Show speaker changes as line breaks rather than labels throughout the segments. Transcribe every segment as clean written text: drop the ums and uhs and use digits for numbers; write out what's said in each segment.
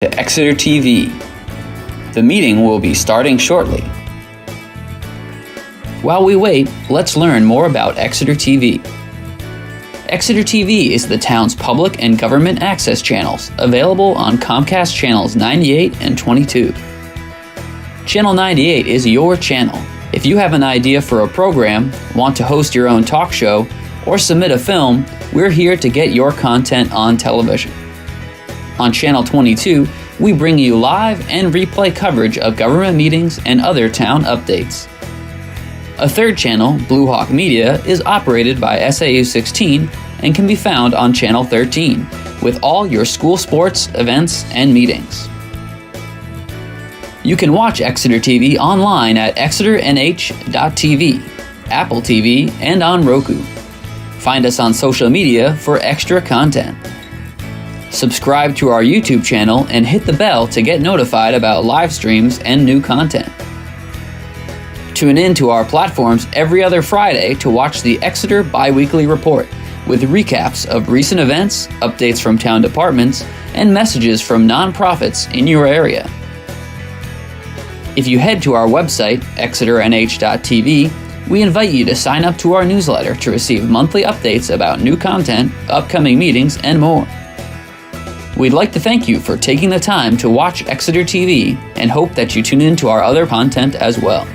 to Exeter TV. The meeting will be starting shortly. While we wait, let's learn more about Exeter TV. Exeter TV is the town's public and government access channels, available on Comcast channels 98 and 22. Channel 98 is your channel. If you have an idea for a program, want to host your own talk show, or submit a film, we're here to get your content on television. On Channel 22, we bring you live and replay coverage of government meetings and other town updates. A third channel, Blue Hawk Media, is operated by SAU 16 and can be found on Channel 13, with all your school sports, events, and meetings. You can watch Exeter TV online at exeternh.tv, Apple TV, and on Roku. Find us on social media for extra content. Subscribe to our YouTube channel and hit the bell to get notified about live streams and new content. Tune in to our platforms every other Friday to watch the Exeter Bi-Weekly Report with recaps of recent events, updates from town departments, and messages from nonprofits in your area. If you head to our website, exeternh.tv, we invite you to sign up to our newsletter to receive monthly updates about new content, upcoming meetings, and more. We'd like to thank you for taking the time to watch Exeter TV and hope that you tune in to our other content as well.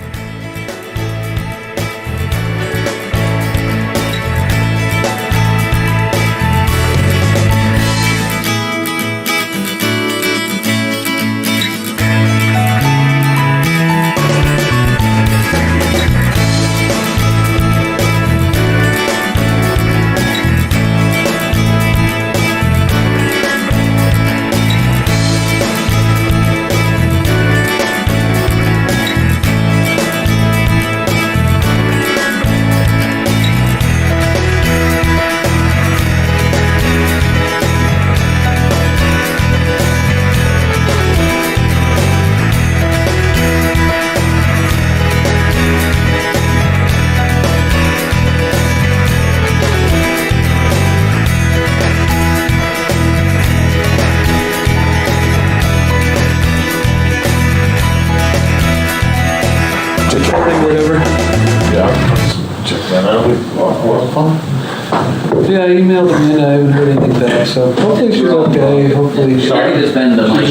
Yeah, I emailed her in, I haven't heard anything back, so hopefully she's okay, hopefully.
She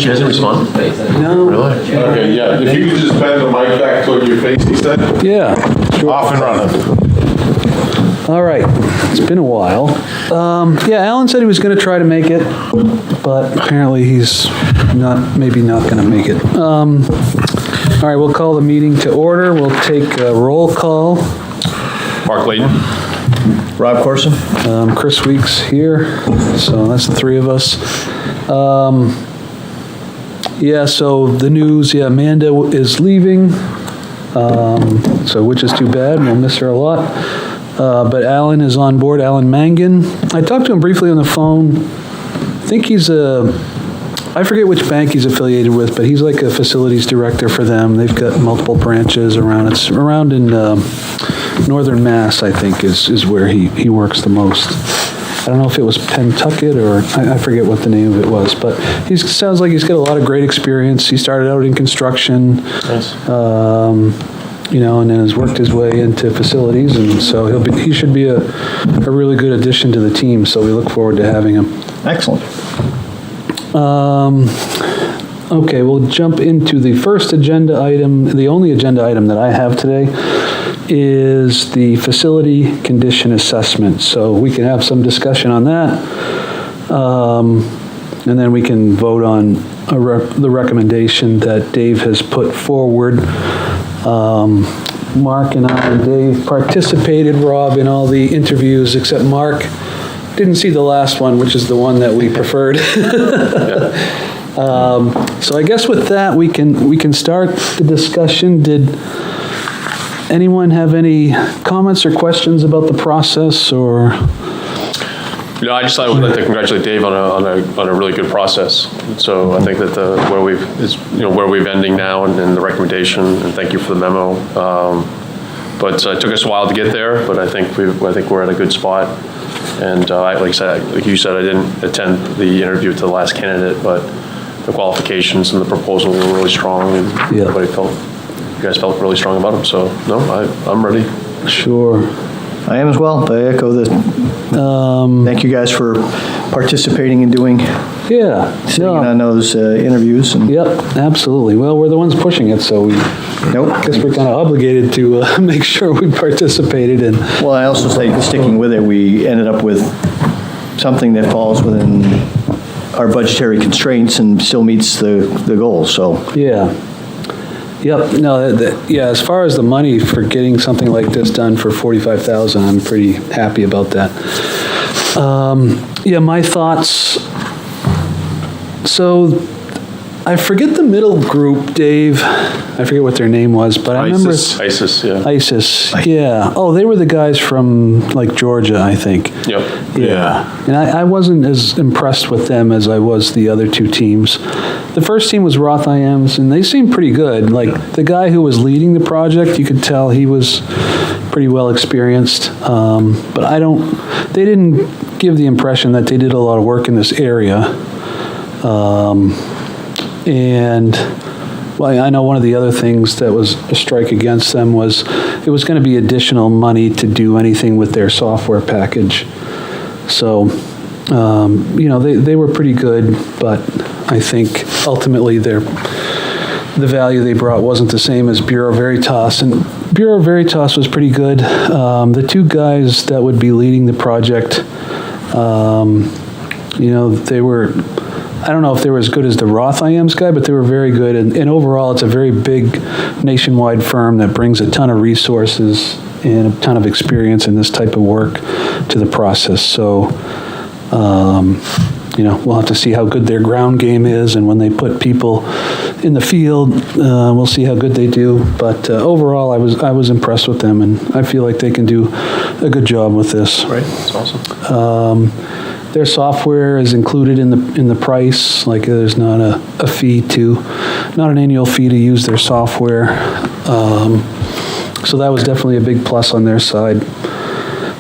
hasn't responded?
No.
Really?
Okay, yeah, if you could just bend the mic back toward your face, he said.
Yeah. Sure.
Off and running.
All right, it's been a while. Yeah, Alan said he was gonna try to make it, but apparently he's maybe not gonna make it. All right, we'll call the meeting to order. We'll take a roll call.
Mark Layton. Rob Corson.
Chris Weeks here, so that's the three of us. Yeah, so the news, yeah, Amanda is leaving, so which is too bad, we'll miss her a lot. But Alan is on board, Alan Mangan. I talked to him briefly on the phone. I think he's I forget which bank he's affiliated with, but he's like a facilities director for them. They've got multiple branches around. It's around in Northern Mass, I think, is where he works the most. I don't know if it was Pentucket or I forget what the name of it was, but he sounds like he's got a lot of great experience. He started out in construction,
Nice.
And then has worked his way into facilities, and so he should be a really good addition to the team. So we look forward to having him.
Excellent.
Okay, we'll jump into the first agenda item. The only agenda item that I have today is the facility condition assessment. So we can have some discussion on that. And then we can vote on the recommendation that Dave has put forward. Mark and I and Dave participated, Rob, in all the interviews except Mark. Didn't see the last one, which is the one that we preferred. So I guess with that, we can start the discussion. Did anyone have any comments or questions about the process, or?
I just thought I would like to congratulate Dave on a really good process. So I think that where we're ending now and the recommendation, and thank you for the memo. But it took us a while to get there, but I think we're at a good spot. And like you said, I didn't attend the interview with the last candidate, but the qualifications and the proposal were really strong, and
Yeah.
you guys felt really strong about them, so, no, I'm ready.
Sure.
I am as well. I echo the, thank you guys for participating and sitting on those interviews. And
Yep, absolutely. Well, we're the ones pushing it, so we guess we're kind of obligated to make sure we participated in.
Well, I also say, sticking with it, we ended up with something that falls within our budgetary constraints and still meets the goal, so.
Yeah. Yep, no, as far as the money for getting something like this done for $45,000, I'm pretty happy about that. My thoughts, so I forget the middle group, Dave. I forget what their name was, but I remember.
ISIS, yeah.
ISIS, yeah. Oh, they were the guys from, like, Georgia, I think.
Yep.
Yeah. And I wasn't as impressed with them as I was the other two teams. The first team was Roth IMs, and they seemed pretty good. Like, the guy who was leading the project, you could tell he was pretty well experienced. But they didn't give the impression that they did a lot of work in this area. And well, I know one of the other things that was a strike against them was it was going to be additional money to do anything with their software package. So, they were pretty good, but I think ultimately the value they brought wasn't the same as Bureau Veritas. And Bureau Veritas was pretty good. The two guys that would be leading the project, they were, I don't know if they were as good as the Roth IMs guy, but they were very good. And overall, it's a very big nationwide firm that brings a ton of resources and a ton of experience in this type of work to the process. So, we'll have to see how good their ground game is, and when they put people in the field, we'll see how good they do. But overall, I was impressed with them, and I feel like they can do a good job with this.
Right, that's awesome.
Their software is included in the price. Like, there's not an annual fee to use their software. So that was definitely a big plus on their side.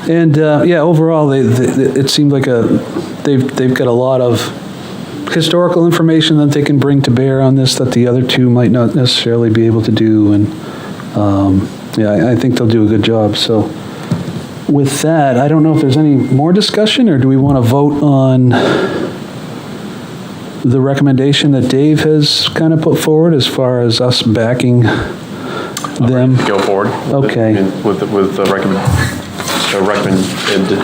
And overall, it seemed like they've got a lot of historical information that they can bring to bear on this that the other two might not necessarily be able to do. And I think they'll do a good job. So with that, I don't know if there's any more discussion, or do we want to vote on the recommendation that Dave has kind of put forward as far as us backing them?
Go forward.
Okay.
With the recommended,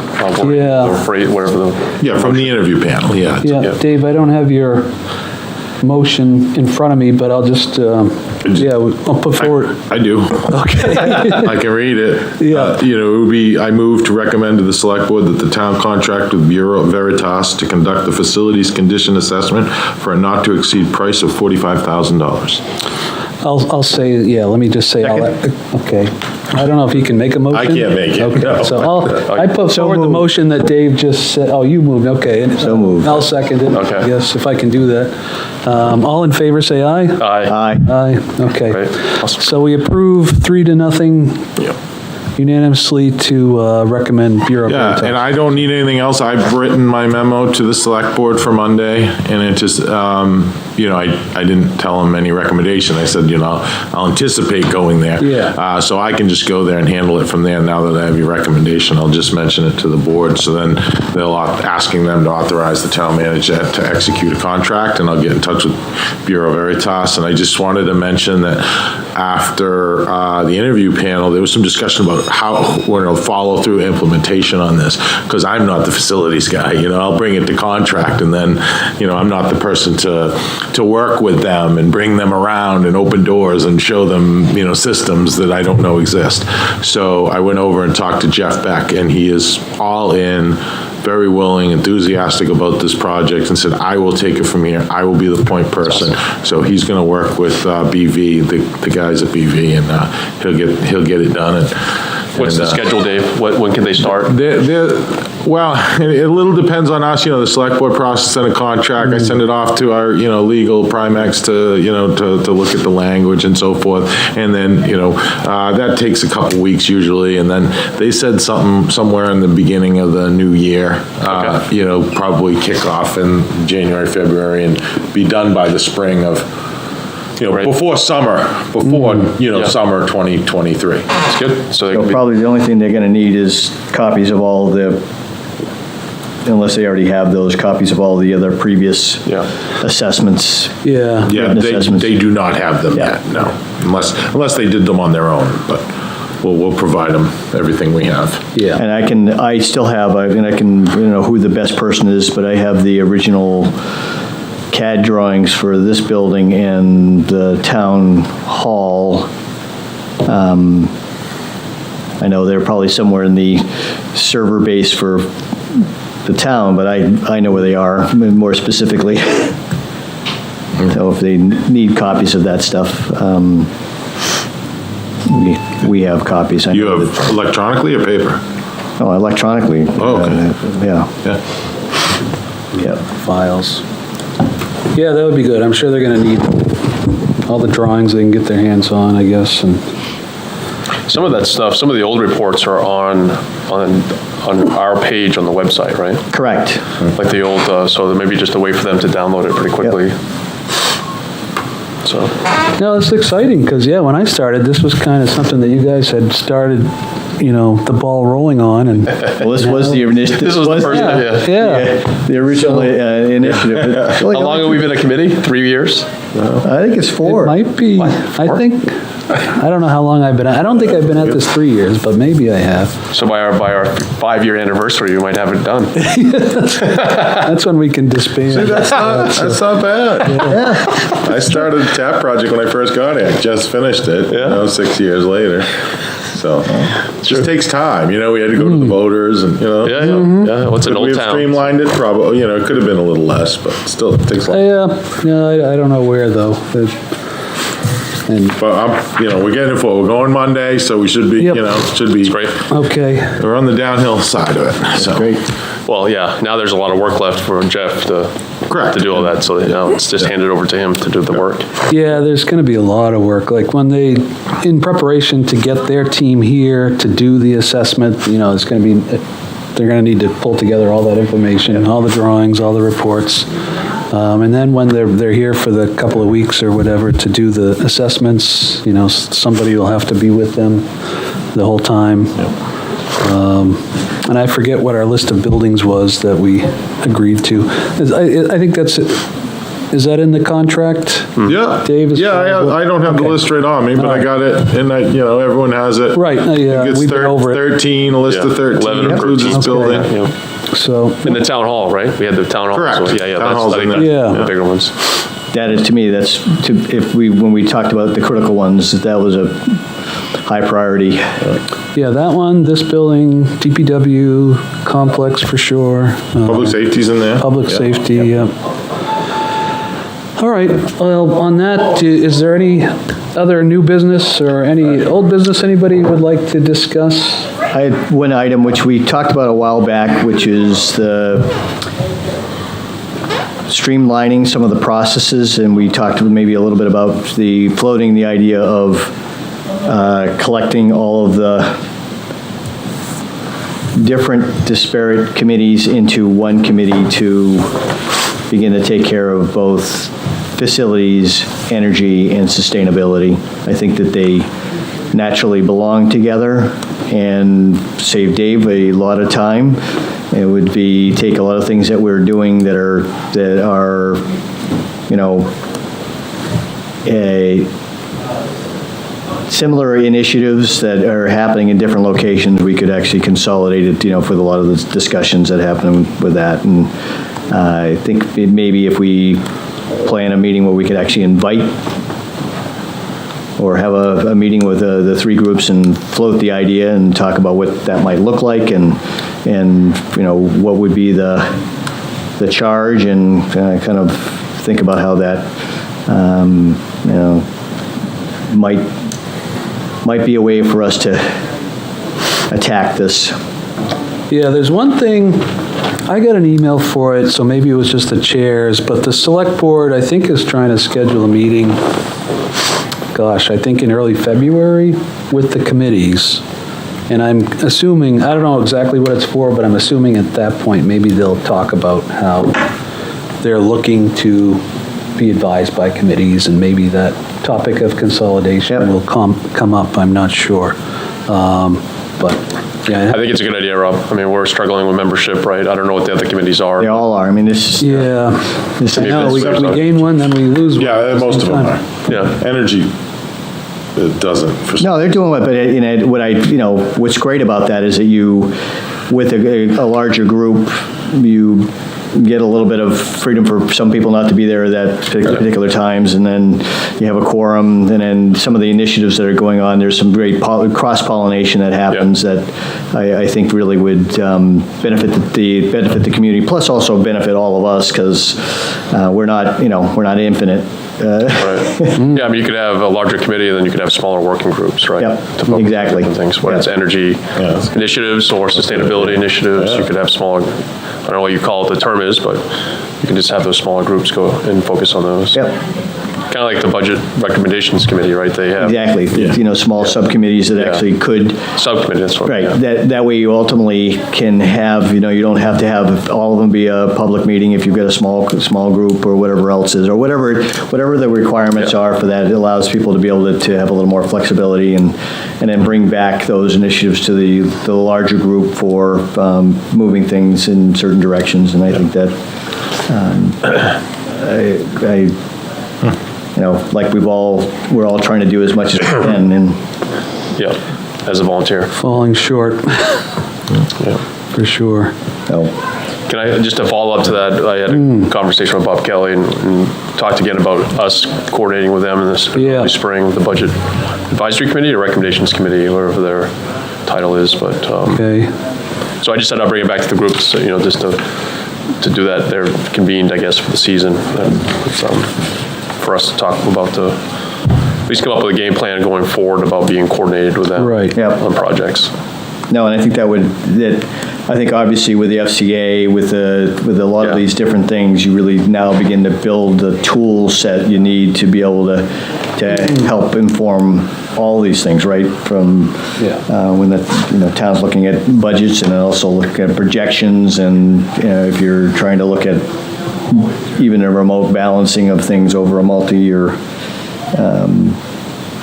Yeah.
or phrase, whatever the.
Yeah, from the interview panel, yeah.
Yeah, Dave, I don't have your motion in front of me, but I'll just, I'll put forward.
I do.
Okay.
I can read it.
Yeah.
It would be, I move to recommend to the select board that the town contract with Bureau Veritas to conduct the facilities condition assessment for a not to exceed price of $45,000.
I'll say, let me just say, okay. I don't know if he can make a motion.
I can't make it,
Okay,
no.
so I put forward the motion that Dave just said. Oh, you moved, okay.
So moved.
I'll second it.
Okay.
Yes, if I can do that. All in favor, say aye.
Aye.
Aye, okay.
Right. Awesome.
So we approve 3-0
Yep.
unanimously to recommend Bureau
Yeah,
Veritas.
and I don't need anything else. I've written my memo to the select board for Monday, and it just, I didn't tell them any recommendation. I said, I'll anticipate going there.
Yeah.
So I can just go there and handle it from there. Now that I have your recommendation, I'll just mention it to the board. So then they'll asking them to authorize the town manager to execute a contract, and I'll get in touch with Bureau Veritas. And I just wanted to mention that after the interview panel, there was some discussion about how we're going to follow through implementation on this, because I'm not the facilities guy. I'll bring it to contract, and then, I'm not the person to work with them and bring them around and open doors and show them, systems that I don't know exist. So I went over and talked to Jeff Beck, and he is all in, very willing, enthusiastic about this project, and said, I will take it from here. I will be the point person. So he's going to work with BV, the guys at BV, and he'll get it done. And
What's the schedule, Dave? When can they start?
Well, it a little depends on us, the select board process and a contract. I send it off to our, legal Primex to look at the language and so forth. And then, that takes a couple weeks usually. And then they said somewhere in the beginning of the new year, probably kick off in January, February, and be done by the spring of,
Right.
before summer, summer 2023.
That's good. So they
So
can be,
probably the only thing they're going to need is copies of all the, unless they already have those, copies of all the other previous assessments.
Yeah.
Yeah,
Written assessments.
they do not have them
Yeah.
yet, no, unless they did them on their own, but we'll provide them everything we have.
Yeah.
And I still have, and I can, who the best person is, but I have the original CAD drawings for this building and the town hall. I know they're probably somewhere in the server base for the town, but I know where they are more specifically. So if they need copies of that stuff, we have copies. I
You
know
have electronically or paper?
Oh, electronically.
Oh, okay.
Yeah.
Yeah.
Files. Yeah, that would be good. I'm sure they're going to need all the drawings they can get their hands on, I guess, and
some of that stuff, some of the old reports are on our page on the website, right?
Correct.
Like the old, so maybe just a way for them to download it pretty quickly. So,
no, it's exciting because, when I started, this was kind of something that you guys had started, the ball rolling on. And
Well, this was the initiative.
This was the first, yeah.
The original initiative.
How long have we been a committee? 3 years?
I think it's 4.
it might be, I think, I don't know how long I've been, I don't think I've been at this 3 years, but maybe I have.
So by our 5-year anniversary, we might have it done.
That's when we can disband.
That's not bad. I started a TAP project when I first got here, just finished it, 6 years later. So, it just takes time, we had to go to the voters and,
Yeah. What's an
Could
old
we have
town?
streamlined it? Probably, it could have been a little less, but still, it takes a long.
I don't know where though.
But we're getting it for, we're going Monday, so we should be,
Yep.
should be.
It's great.
Okay.
We're on the downhill side of it, so.
Great.
Well, yeah, now there's a lot of work left for Jeff to do all that, so now it's just handed over to him to do the work.
Yeah, there's going to be a lot of work. Like when they, in preparation to get their team here to do the assessment, it's going to be, they're going to need to pull together all that information, all the drawings, all the reports. And then when they're here for the couple of weeks or whatever to do the assessments, somebody will have to be with them the whole time. And I forget what our list of buildings was that we agreed to. I think is that in the contract?
Yeah.
Dave, as far as what-
I don't have the
okay.
list right on me, but I got it, and everyone has it.
Right, yeah,
I think it's
we've been over it.
13, a list of
Yeah,
13
11
includes this
Okay.
building.
Yeah.
So,
In the town hall, right? We had the town hall.
Correct.
So, yeah,
Town hall's
I
in
think
there.
that's
Yeah.
the bigger ones.
That is, to me, when we talked about the critical ones, that was a high priority.
yeah, that one, this building, DPW complex for sure.
Public safety's in there.
Public
Yeah.
safety, yeah. All right, well, on that, is there any other new business or any old business anybody would like to discuss?
I had one item which we talked about a while back, which is the streamlining some of the processes, and we talked maybe a little bit about floating the idea of collecting all of the different disparate committees into one committee to begin to take care of both facilities, energy, and sustainability. I think that they naturally belong together and save Dave a lot of time. It would take a lot of things that we're doing that are similar initiatives that are happening in different locations. We could actually consolidate it, for a lot of the discussions that happen with that. And I think maybe if we plan a meeting where we could actually invite or have a meeting with the 3 groups and float the idea and talk about what that might look like and what would be the charge, and kind of think about how that might be a way for us to attack this.
Yeah, there's one thing, I got an email for it, so maybe it was just the chairs, but the select board, I think, is trying to schedule a meeting, gosh, I think in early February with the committees. And I'm assuming, I don't know exactly what it's for, but I'm assuming at that point, maybe they'll talk about how they're looking to be advised by committees, and maybe that topic of consolidation will come up, I'm not sure. But, yeah.
I think it's a good idea, Rob. I mean, we're struggling with membership, right? I don't know what the other committees are.
They all are. I mean, this.
Yeah.
This
I know, we gain one, then we lose one.
Yeah, most of them are.
Yeah.
Energy, it doesn't.
No, they're doing it, but what's great about that is that you, with a larger group, you get a little bit of freedom for some people not to be there at particular times, and then you have a quorum, and then some of the initiatives that are going on, there's some great cross-pollination that happens that I think really would benefit the community, plus also benefit all of us, because we're not infinite.
Right. Yeah, I mean, you could have a larger committee, and then you could have smaller working groups, right?
Yep,
To focus on
exactly.
different things, whether it's energy initiatives or sustainability initiatives. You could have smaller, I don't know what you call it, the term is, but you can just have those smaller groups go and focus on those.
Yep.
Kind of like the budget recommendations committee, right? They have.
Exactly. Small subcommittees that actually could.
Subcommittee, that's what.
Right,
Yeah.
that way you ultimately can have, you don't have to have all of them be a public meeting if you've got a small group or whatever else is, or whatever the requirements are for that. It allows people to be able to have a little more flexibility and then bring back those initiatives to the larger group for moving things in certain directions, and I think that like we're all trying to do as much as we can, and
Yeah, as a volunteer.
Falling short,
Yeah.
for sure.
so.
Can I, just to follow up to that, I had a conversation with Bob Kelly and talked again about us coordinating with them in this early spring, the Budget Advisory Committee or Recommendations Committee, whatever their title is, but.
Okay.
So I just said I'll bring it back to the groups, just to do that. They're convened, I guess, for the season, and for us to talk about at least come up with a game plan going forward about being coordinated with them.
Right.
Yep.
On projects.
No, and I think I think obviously with the FCA, with a lot of these different things, you really now begin to build the tool set you need to be able to help inform all these things, right? From when the town's looking at budgets, and then also looking at projections, and if you're trying to look at even a remote balancing of things over a multi-year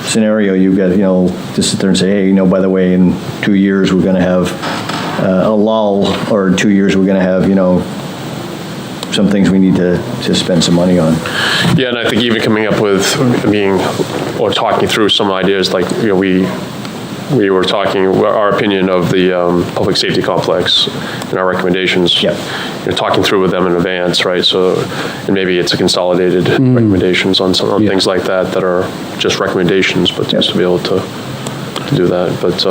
scenario, you've got, to sit there and say, hey, by the way, in 2 years, we're going to have a lull, or 2 years, we're going to have, some things we need to spend some money on.
Yeah, and I think even coming up with talking through some ideas, like, we were talking, our opinion of the public safety complex and our recommendations.
Yep.
Talking through with them in advance, right? So, and maybe it's a consolidated recommendations on things like that are just recommendations, but just to be able to do that. But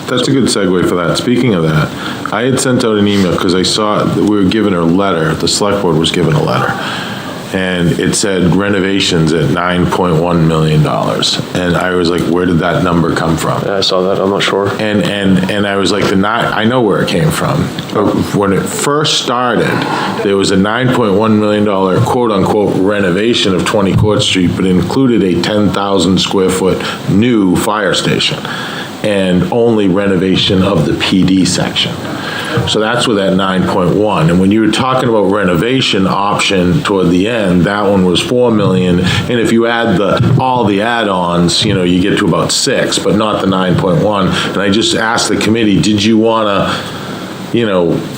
That's a good segue for that. Speaking of that, I had sent out an email because I saw that we were given a letter, the select board was given a letter, and it said renovations at $9.1 million. And I was like, where did that number come from?
yeah, I saw that. I'm not sure.
And I was like, I know where it came from. But when it first started, there was a $9.1 million quote-unquote renovation of 20 Court Street, but it included a 10,000 square foot new fire station and only renovation of the PD section. So that's where that 9.1. And when you were talking about renovation option toward the end, that one was 4 million. And if you add all the add-ons, you get to about 6, but not the 9.1. And I just asked the committee, did you want to,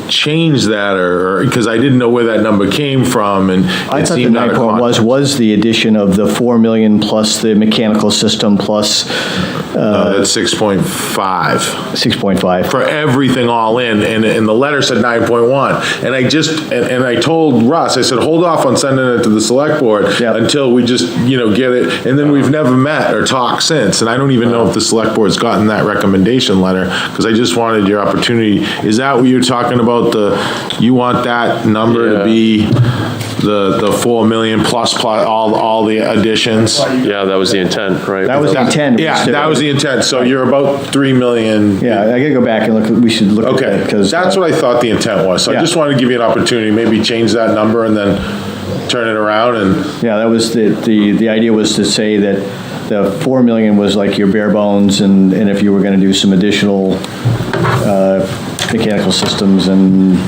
change that, or because I didn't know where that number came from, and
I thought the 9.1 was the addition of the 4 million plus the mechanical system plus
that's 6.5.
6.5
for everything all in, and the letter said 9.1, and I told Russ, I said, hold off on sending it to the select board until we just get it, and then we've never met or talked since, and I don't even know if the select board's gotten that recommendation letter, because I just wanted your opportunity. Is that what you're talking about? You want that number to be the 4 million plus all the additions?
Yeah, that was the intent, right?
That was the intent.
Yeah, that was the intent. So you're about 3 million.
Yeah, I gotta go back and look, we should look at that,
Okay,
because.
that's what I thought the intent was. So I
Yeah.
just wanted to give you an opportunity, maybe change that number and then turn it around and,
Yeah, that was the idea was to say that the 4 million was like your bare bones, and if you were gonna do some additional mechanical systems and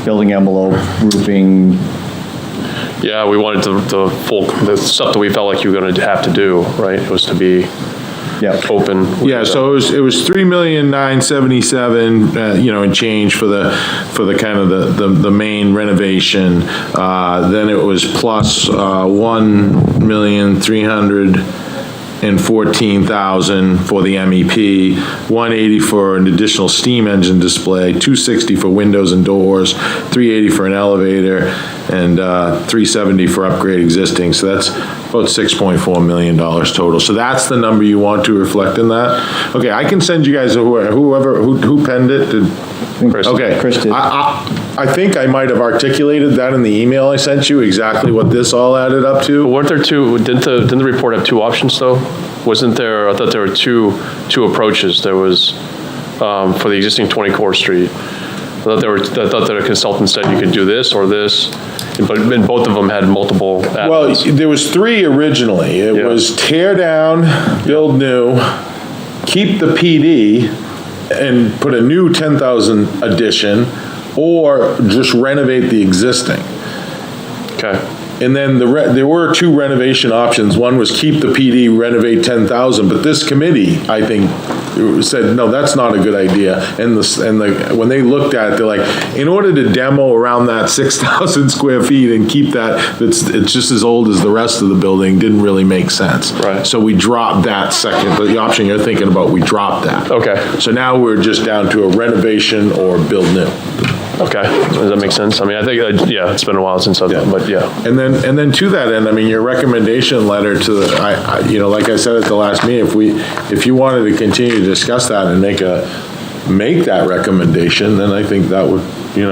building envelope, roofing.
Yeah, we wanted the stuff that we felt like you were going to have to do, right? It was to be
Yeah.
open.
yeah, so it was 3,977,000, and change for the kind of the main renovation. Then it was plus 1,314,000 for the MEP, 180 for an additional steam engine display, 260 for windows and doors, 380 for an elevator, and 370 for upgrade existing. So that's about $6.4 million total. So that's the number you want to reflect in that? Okay, I can send you guys who penned it.
Chris.
Okay.
Chris did.
I think I might have articulated that in the email I sent you, exactly what this all added up to.
But weren't there two, didn't the report have two options, though? Wasn't there, I thought there were two approaches. There was, for the existing 20 Core Street, I thought that a consultant said you could do this or this, but both of them had multiple
Well,
add-ons.
there was three originally. It
Yeah.
was tear down, build new, keep the PD, and put a new 10,000 addition, or just renovate the existing.
Okay.
And then there were two renovation options. One was keep the PD, renovate 10,000, but this committee, I think, said, no, that's not a good idea. And when they looked at it, they're like, in order to demo around that 6,000 square feet and keep that, it's just as old as the rest of the building, didn't really make sense.
Right.
So we dropped that second, the option you're thinking about, we dropped that.
Okay.
So now we're just down to a renovation or build new.
Okay. Does that make sense? I mean, I think, yeah, it's been a while since I've, but yeah.
And then to that end, I mean, your recommendation letter to the, like I said at the last meeting, if you wanted to continue to discuss that and make that recommendation, then I think that would, you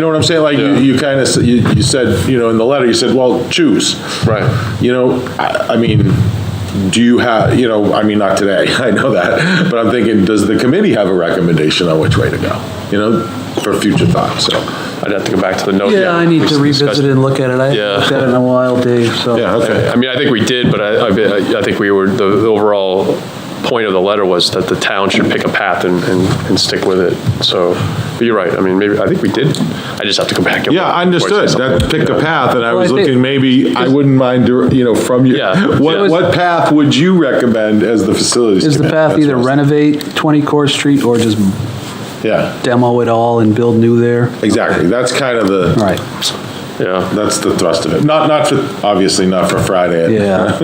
know what I'm saying? Like,
Yeah.
you kind of, you said, in the letter, you said, well, choose.
Right.
I mean, do you have, I mean, not today, I know that, but I'm thinking, does the committee have a recommendation on which way to go? For future thought, so.
I'd have to go back to the note.
Yeah, I need
we
to revisit
discussed-
it and look at it. I haven't
Yeah.
looked at it in a while, Dave, so.
Yeah, okay.
I mean, I think we did, but I think we were, the overall point of the letter was that the town should pick a path and stick with it. So, but you're right. I mean, maybe, I think we did. I just have to go back and.
Yeah, I understood, that pick a path, and I was
Well, I think-
looking, maybe, I wouldn't mind, from you.
Yeah.
What path would you recommend as the facilities
Is the
committee?
path
That's
either
what I was
renovate 20 Core Street or just
thinking. Yeah,
demo it all and build new there?
exactly, that's kind of the,
Right,
Yeah.
that's the thrust of it. Not for, obviously not for Friday.
yeah.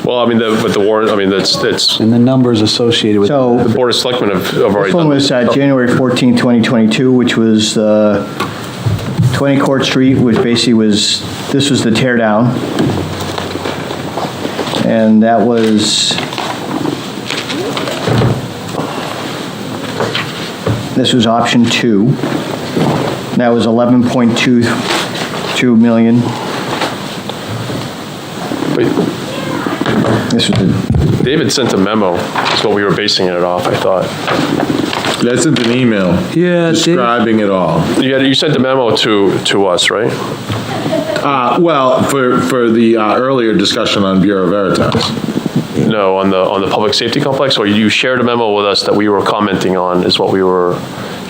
Well, I mean, but the warrant, I mean, that's,
And the numbers associated with.
So
the Board of Selectmen have already
this one
done.
was January 14, 2022, which was 20 Court Street, which basically this was the tear down. And that was, this was option 2. That was 11.22 million.
But
This was the,
David sent a memo, is what we were basing it off, I thought.
That's in an email.
Yeah, Dave-
Describing it all.
You sent the memo to us, right?
Well, for the earlier discussion on Bureau Veritas.
No, on the public safety complex, or you shared a memo with us that we were commenting on, is what we were,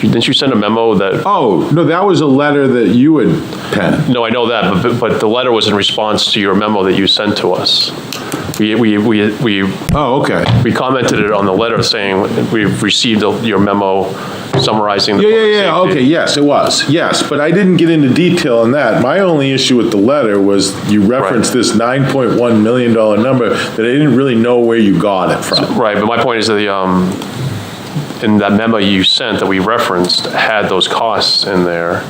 didn't you send a memo that?
Oh, no, that was a letter that you had penned.
No, I know that, but the letter was in response to your memo that you sent to us. We
Oh, okay.
commented it on the letter saying, we've received your memo summarizing the
Yeah,
public
yeah,
safety.
okay, yes, it was, yes, but I didn't get into detail on that. My only issue with the letter was you referenced this $9.1 million number that I didn't really know where you got it from.
Right, but my point is that in that memo you sent that we referenced had those costs in there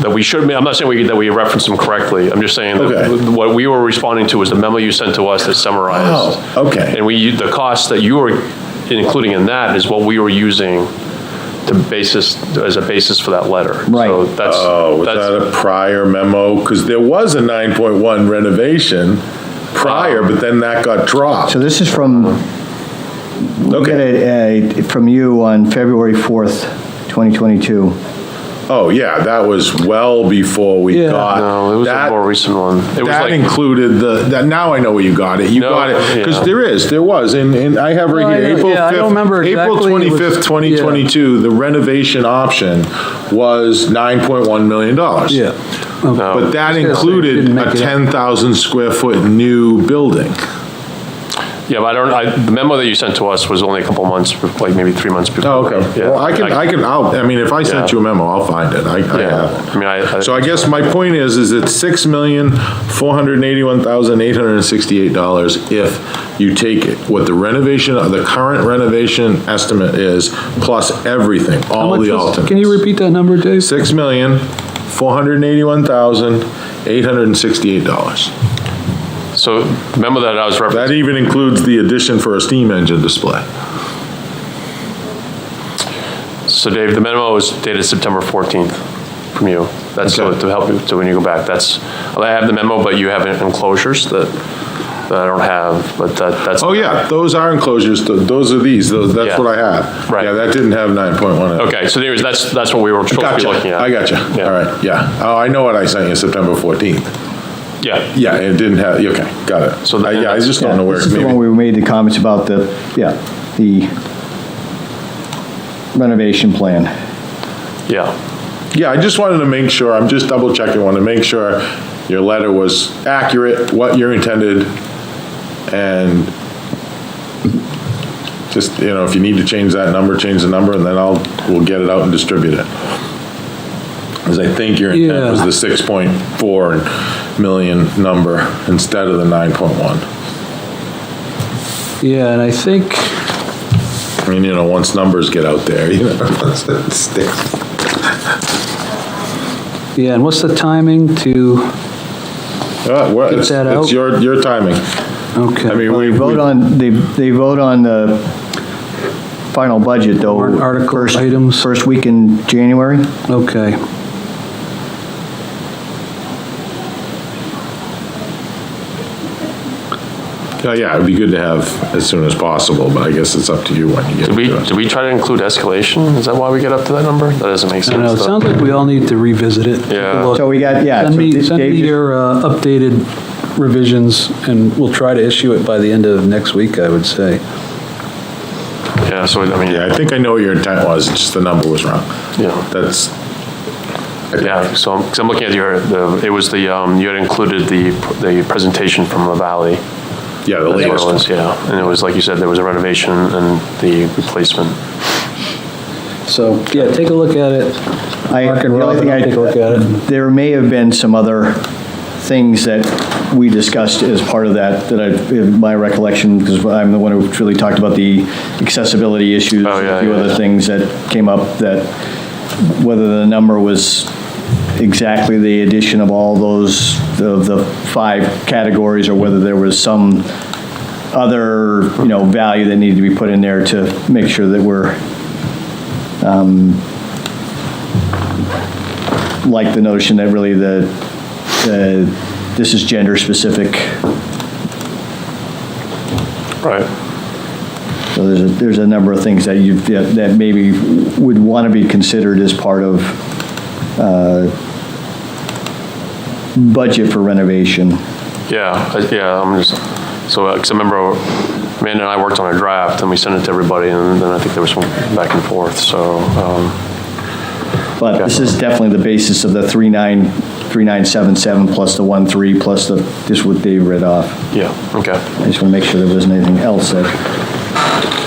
that we should, I'm not saying that we referenced them correctly. I'm just saying that
Okay.
what we were responding to was the memo you sent to us that summarized.
Oh, okay.
And the costs that you were including in that is what we were using as a basis for that letter.
Right.
So that's.
Oh, was that a prior memo? Because there was a 9.1 renovation prior, but then that got dropped.
So this is from,
Okay.
from you on February 4th, 2022.
Oh, yeah, that was well before we
Yeah.
got.
No, it was a more recent one. It was
That
like.
included now I know where you got it. You
No,
got it, because
yeah.
there was, and I have right
No, I
here,
know,
April
yeah, I don't remember
5th, April
exactly. It was-
25th, 2022, the renovation option was $9.1 million.
Yeah.
But that
I was gonna say,
included
didn't make
a
it up.
10,000 square foot new building.
Yeah, but the memo that you sent to us was only a couple months, like maybe 3 months before.
Oh, okay.
Yeah.
Well, I mean, if I sent
Yeah.
you a memo, I'll find it. I have
Yeah,
it.
I mean,
So I guess my point is it's $6,481,868 if you take it, what the current renovation estimate is, plus everything,
How
all
much
the
was-
alternates.
Can you repeat that number, Dave?
$6,481,868.
so the memo that I was
That
referencing,
even includes the addition for a steam engine display.
so Dave, the memo was dated September 14th from you. That's so
Okay.
to help you, so when you go back, I have the memo, but you have enclosures that I don't have, but that's.
Oh, yeah, those are enclosures, those are these, that's
Yeah.
what I have.
Right.
Yeah, that didn't have 9.1 in it.
Okay, so anyways, that's what we were supposed to be looking at.
I gotcha.
Yeah.
All right, yeah. Oh, I know what I sent you September 14th.
Yeah.
Yeah, it didn't have, okay, got it.
So
So, yeah, I just don't know where
This
it's
is the one
maybe.
we made the comments about the renovation plan.
Yeah.
Yeah, I just wanted to make sure, I'm just double checking, wanted to make sure your letter was accurate, what you intended, and just, if you need to change that number, change the number, and then we'll get it out and distribute it. Because I think your intent was
Yeah.
the 6.4 million number instead of the 9.1.
Yeah, and I think,
I mean, once numbers get out there, it sticks.
yeah, and what's the timing to,
It's
that out?
your timing.
okay.
I mean,
They vote on, they vote on the final budget, though.
Warrant article items.
First week in January.
Okay.
Yeah, it'd be good to have as soon as possible, but I guess it's up to you when you get to it.
Did we try to include escalation? Is that why we get up to that number? That doesn't make
I don't know,
sense.
it sounds like we all need to revisit it. Take a
Yeah.
look.
So we got, yeah.
Send
so
me
Dave just-
your updated revisions, and we'll try to issue it by the end of next week, I would say.
Yeah, so, I mean,
Yeah, I think I know what your intent was, it's just the number was wrong.
yeah.
That's,
Yeah, so I'm looking at you had included the presentation from La Valley.
yeah, the
That's what it
latest one.
was, yeah. And it was, like you said, there was a renovation and the replacement.
So, yeah, take a look at it. Mark and
the only
Robin,
thing
take a look at it.
There may have been some other things that we discussed as part of that, in my recollection, because I'm the one who really talked about the accessibility issues.
Oh, yeah,
A few
yeah,
other
yeah.
things that came up, that whether the number was exactly the addition of all those, the 5 categories, or whether there was some other, value that needed to be put in there to make sure that we're, like the notion that really this is gender specific.
Right.
So there's a number of things that that maybe would want to be considered as part of budget for renovation.
Yeah, because I remember Amanda and I worked on a draft and we sent it to everybody, and then I think there was some back and forth, so.
But this is definitely the basis of the 3977 plus the 13 plus this what they read off.
Yeah, okay.
I just want to make sure there wasn't anything else that.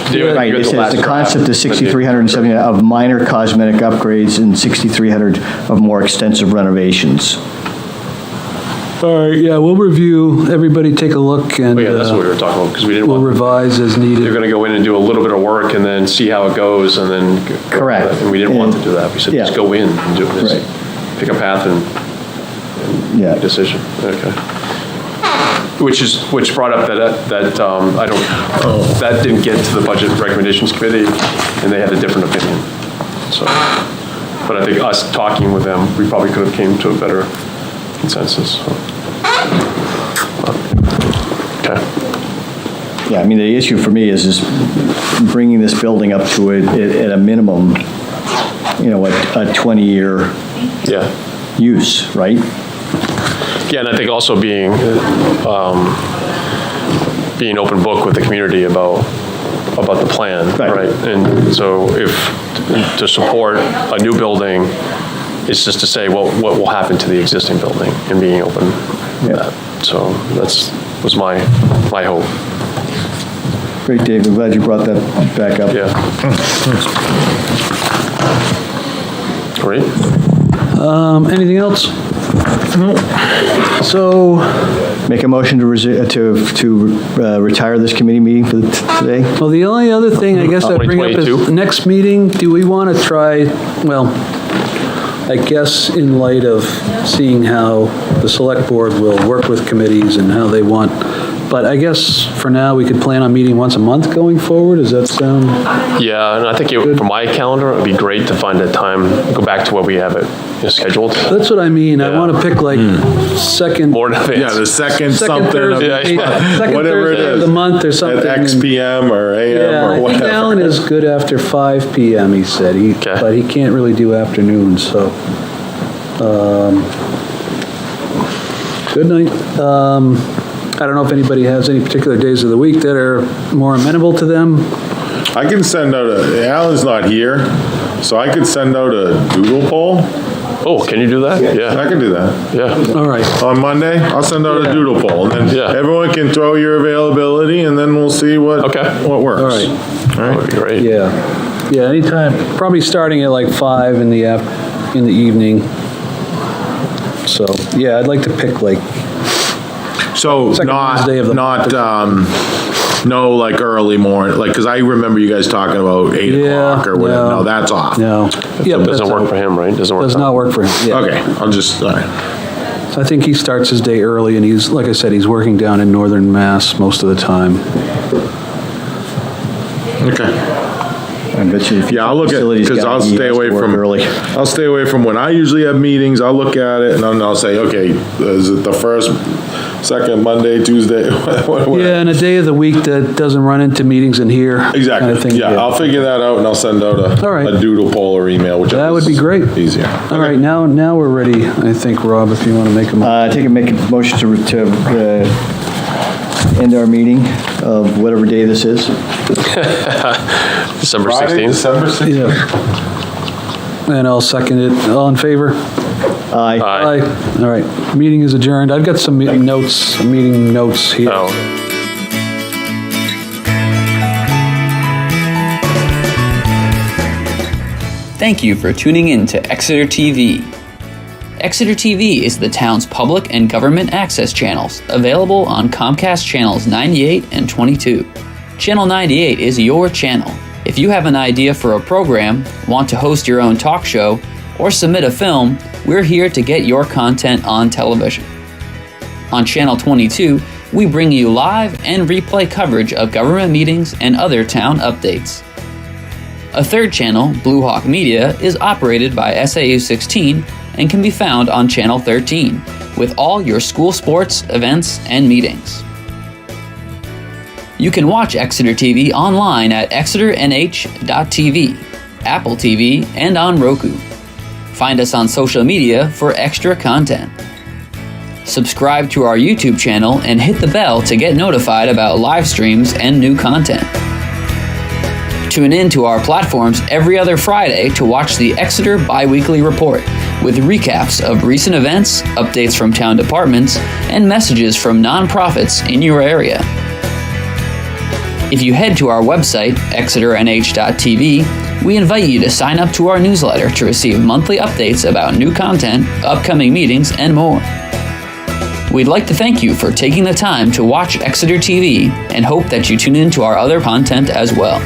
Right, it says the concept is 6,370 of minor cosmetic upgrades and 6,300 of more extensive renovations.
All right, yeah, we'll review, everybody take a look, and
Oh, yeah, that's what we were talking about, because we didn't
we'll
want,
revise as
they're
needed.
going to go in and do a little bit of work and then see how it goes, and then.
Correct.
And we didn't want to do that. We said,
Yeah.
just go in and do this.
Right.
Pick a path and
Yeah.
make a decision. Okay. which brought up that that didn't get to the Budget Recommendations Committee, and they had a different opinion. So, but I think us talking with them, we probably could have came to a better consensus. So. Okay.
Yeah, I mean, the issue for me is bringing this building up to at a minimum, a 20-year use, right?
Yeah, and I think also being open book with the community about the plan, right? And so to support a new building, it's just to say, well, what will happen to the existing building and being open with that. So was my hope.
Great, Dave. I'm glad you brought that back up.
Yeah. Great.
Anything else? No. So,
make a motion to retire this committee meeting for today.
Well, the only other thing I guess I'd bring up is the next meeting. Do we want to try? Well, I guess in light of seeing how the select board will work with committees and how they want. But I guess for now, we could plan on meeting once a month going forward. Does that sound?
Yeah, and I think for my calendar, it would be great to find a time, go back to what we have it scheduled.
That's what I mean. Yeah. I want to pick like second.
More in advance.
Yeah, the second something.
Thursday, second
whatever
Thursday
it is.
of the month or something.
At X p.m. or a.m. or whatever.
I think Alan is good after 5 p.m., he said. But he can't really do afternoons, so. Good night. I don't know if anybody has any particular days of the week that are more amenable to them.
I can send out Alan's not here, so I could send out a doodle poll.
Oh, can you do that? Yeah.
I can do that.
Yeah.
All right.
On Monday, I'll send out a doodle poll, and then everyone can throw your availability, and then we'll see what works.
All right.
That would be great.
Yeah. Yeah, anytime. Probably starting at like 5 in the evening. So, yeah, I'd like to pick like.
So no, like early morning, like, because I remember you guys talking about 8 o'clock or whatever. No, that's off.
No.
Yeah, doesn't work for him, right? Does
not work for him. Yeah.
Okay, I'll just. All right.
So I think he starts his day early, and he's, like I said, he's working down in northern Mass most of the time.
Okay.
I bet you.
Yeah, I'll look at it because I'll stay away from early. I'll stay away from when I usually have meetings. I'll look at it and I'll say, okay, is it the first, second, Monday, Tuesday? Whatever.
Yeah, and a day of the week that doesn't run into meetings in here.
Exactly.
Kind of thing.
Yeah, I'll figure that out and I'll send out a doodle poll or email, whichever.
That would be great.
Easier.
All right, now we're ready. I think, Rob, if you want to make a motion.
Make a motion to end our meeting of whatever day this is.
December 16th.
December 16th.
Yeah. And I'll second it. All in favor?
Aye.
Aye. All right. Meeting is adjourned. I've got some meeting notes here.
Oh.
Thank you for tuning in to Exeter TV. Exeter TV is the town's public and government access channels, available on Comcast channels 98 and 22. Channel 98 is your channel. If you have an idea for a program, want to host your own talk show, or submit a film, we're here to get your content on television. On Channel 22, we bring you live and replay coverage of government meetings and other town updates. A third channel, Blue Hawk Media, is operated by SAU 16 and can be found on Channel 13, with all your school sports, events, and meetings. You can watch Exeter TV online at exeternh.tv, Apple TV, and on Roku. Find us on social media for extra content. Subscribe to our YouTube channel and hit the bell to get notified about live streams and new content. Tune in to our platforms every other Friday to watch the Exeter Biweekly Report, with recaps of recent events, updates from town departments, and messages from nonprofits in your area. If you head to our website, exeternh.tv, we invite you to sign up to our newsletter to receive monthly updates about new content, upcoming meetings, and more. We'd like to thank you for taking the time to watch Exeter TV and hope that you tune in to our other content as well.